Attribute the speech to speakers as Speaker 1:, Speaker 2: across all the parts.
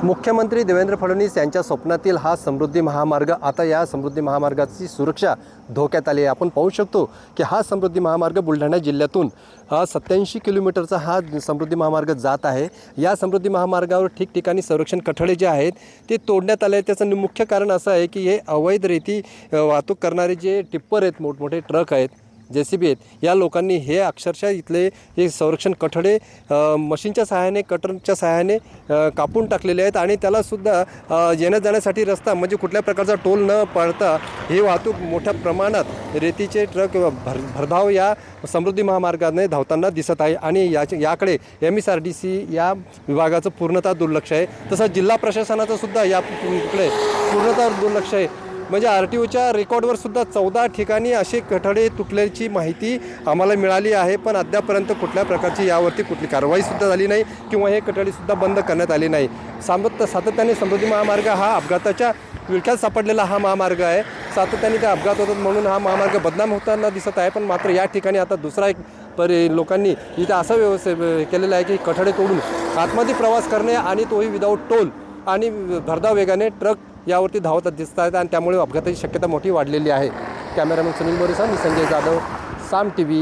Speaker 1: मुख्यमंत्री देवेंद्र फडणवीस यांच्या स्वप्नातील हा समृद्धी महामार्ग आता या समृद्धी महामार्गाची सुरक्षा धोक्यात आली आहे। आपण पाहू शकतो की हा समृद्धी महामार्ग बुलढाणा जिल्ह्यातून 87 किलोमीटरचा हा समृद्धी महामार्ग जात आहे। या समृद्धी महामार्गावर ठिकठिकाणी संरक्षण कठडे जे आहेत ते तोडण्यात आले आहेत। त्याचं मुख्य कारण असं आहे की हे अवैध रेती वाहतूक करणारे जे टिप्पर आहेत, मोठमोठे ट्रक आहेत, JCB आहेत, या लोकांनी हे अक्षरशः इथले हे संरक्षण कठडे मशीनच्या सहाय्याने, कटरच्या सहाय्याने कापून टाकलेले आहेत आणि त्यालासुद्धा येण्या जाण्यासाठी रस्ता म्हणजे कुठल्या प्रकारचा टोल न पाळता ही वाहतूक मोठ्या प्रमाणात रेतीचे ट्रक भरधाव या समृद्धी महामार्गाने धावताना दिसत आहे आणि याकडे MSRDC या विभागाचं पूर्णतः दुर्लक्ष आहे। तसंच जिल्हा प्रशासनाचं सुद्धा याकडे पूर्णतः दुर्लक्ष आहे। म्हणजे RTOच्या रेकॉर्डवर सुद्धा 14 ठिकाणी असे कठडे तुटल्याची माहिती आम्हाला मिळाली आहे, पण अद्यापर्यंत कुठल्या प्रकारची यावरती कुठली कारवाईसुद्धा झाली नाही किंवा हे कठडेसुद्धा बंद करण्यात आले नाही। सातत्याने समृद्धी महामार्ग हा अपघाताच्या विळख्यात सापडलेला हा महामार्ग आहे। सातत्याने ते अपघात होतात म्हणून हा महामार्ग बदनाम होताना दिसत आहे। पण मात्र या ठिकाणी आता दुसरा एक लोकांनी इथे असा व्यवस्था केलेला आहे की कठडे तोडून आतमध्ये प्रवास करणे आणि तोही विदाऊट टोल आणि भरधाव वेगाने ट्रक यावरती धावत दिसत आहेत आणि त्यामुळे अपघाताची शक्यता मोठी वाढलेली आहे। कॅमेरामन सुनील बोरेसह मी संजय जाधव, साम TV,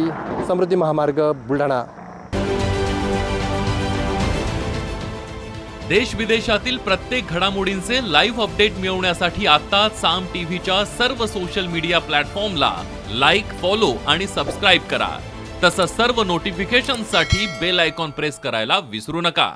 Speaker 1: समृद्धी महामार्ग, बुलढाणा।
Speaker 2: देश विदेशातील प्रत्येक घडामोडींचे लाईव्ह अपडेट मिळवण्यासाठी आता साम टीव्हीच्या सर्व सोशल मीडिया प्लॅटफॉर्मला लाईक, फॉलो आणि सबस्क्राईब करा। तसंच सर्व नोटिफिकेशनसाठी बेल आयकॉन प्रेस करायला विसरू नका।